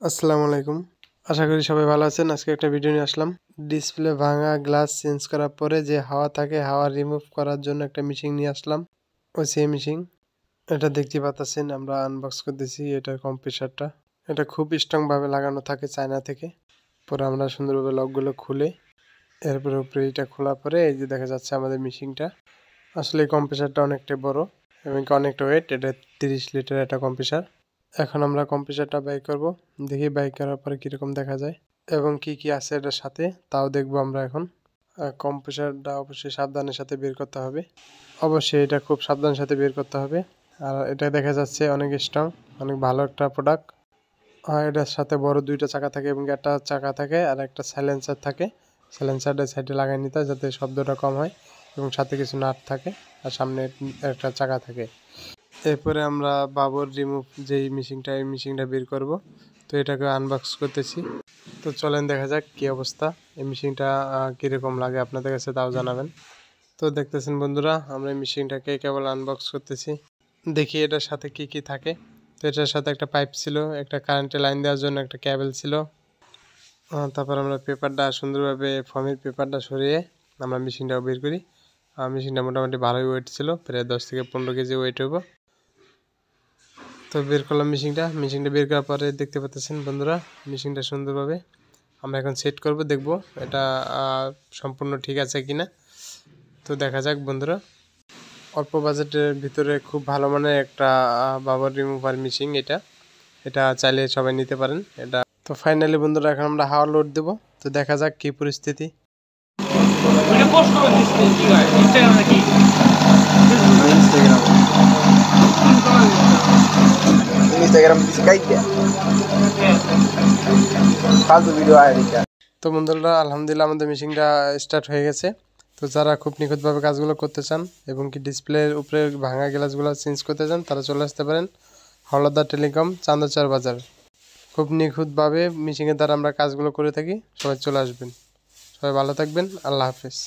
আসসালামু আলাইকুম। আশা করি সবাই ভালো আছেন। আজকে একটা ভিডিও নিয়ে আসলাম। ডিসপ্লে ভাঙা গ্লাস চেঞ্জ করার পরে যে হাওয়া থাকে, হাওয়া রিমুভ করার জন্য একটা মেশিন নিয়ে আসলাম। ওই সেম মেশিন। এটা দেখতে পাচ্ছেন, আমরা আনবক্স করতেছি এটার কম্প্রেসারটা। এটা খুব স্ট্রং ভাবে লাগানো থাকে চায়না থেকে। পরে আমরা সুন্দরভাবে লকগুলো খুলে এরপরে উপরে এটা খোলার পরে এই যে দেখা যাচ্ছে আমাদের মেশিনটা। আসলে এই কম্প্রেসারটা অনেকটা বড় এবং অনেকটা ওয়েট। এটা 30 লিটার একটা কম্প্রেসার। এখন আমরা কম্প্রেসারটা বাই করব। দেখি বাই করার পরে কীরকম দেখা যায় এবং কি কি আছে এটার সাথে তাও দেখবো আমরা এখন। কম্প্রেসারটা অবশ্যই সাবধানের সাথে বের করতে হবে। অবশ্যই এটা খুব সাবধানের সাথে বের করতে হবে। আর এটা দেখা যাচ্ছে অনেক স্ট্রং, অনেক ভালো একটা প্রোডাক্ট। এটার সাথে বড় দুইটা চাকা থাকে এবং একটা চাকা থাকে আর একটা সাইলেন্সার থাকে। সাইলেন্সারটা সাইডে লাগাই নিতে হয় যাতে শব্দটা কম হয় এবং সাথে কিছু নাট থাকে আর সামনে একটা চাকা থাকে। এরপরে আমরা বাবর রিমুভ যেই মেশিনটা, এই মেশিনটা বের করব। তো এটাকে আনবক্স করতেছি। তো চলেন দেখা যাক কি অবস্থা। এই মেশিনটা কীরকম লাগে আপনাদের কাছে তাও জানাবেন। তো দেখতেছেন বন্ধুরা, আমরা এই মেশিনটাকে কেবল আনবক্স করতেছি। দেখি এটার সাথে কি কি থাকে। তো এটার সাথে একটা পাইপ ছিল, একটা কারেন্টের লাইন দেওয়ার জন্য একটা ক্যাবেল ছিল। তারপর আমরা পেপারটা সুন্দরভাবে ফর্মের পেপারটা সরিয়ে আমরা মেশিনটাও বের করি। মেশিনটা মোটামুটি ভালোই ওয়েট ছিল, প্রায় 10 থেকে 15 কেজি ওয়েট হইব। তো বের করলাম মেশিনটা বের করার পরে দেখতে পাচ্ছেন বন্ধুরা, মেশিনটা সুন্দরভাবে আমরা এখন সেট করব, দেখব এটা সম্পূর্ণ ঠিক আছে কিনা। তো দেখা যাক বন্ধুরা। অল্প বাজেটের ভিতরে খুব ভালো মানের একটা বাবর রিমুভার মেশিন। এটা চাইলে সবাই নিতে পারেন এটা। তো ফাইনালি বন্ধুরা, এখন আমরা হাওয়া লোড দেব। তো দেখা যাক কি পরিস্থিতি। তো বন্ধুরা, আলহামদুলিল্লাহ আমাদের মেশিনটা স্টার্ট হয়ে গেছে। তো যারা খুব নিখুঁতভাবে কাজগুলো করতে চান এবং কি ডিসপ্লের উপরে ভাঙা গ্লাসগুলো চেঞ্জ করতে চান, তারা চলে আসতে পারেন হাওলাদার টেলিকম, চান্দচার বাজার। খুব নিখুঁতভাবে মেশিনের দ্বারা আমরা কাজগুলো করে থাকি। সবাই চলে আসবেন। সবাই ভালো থাকবেন। আল্লাহ হাফেজ।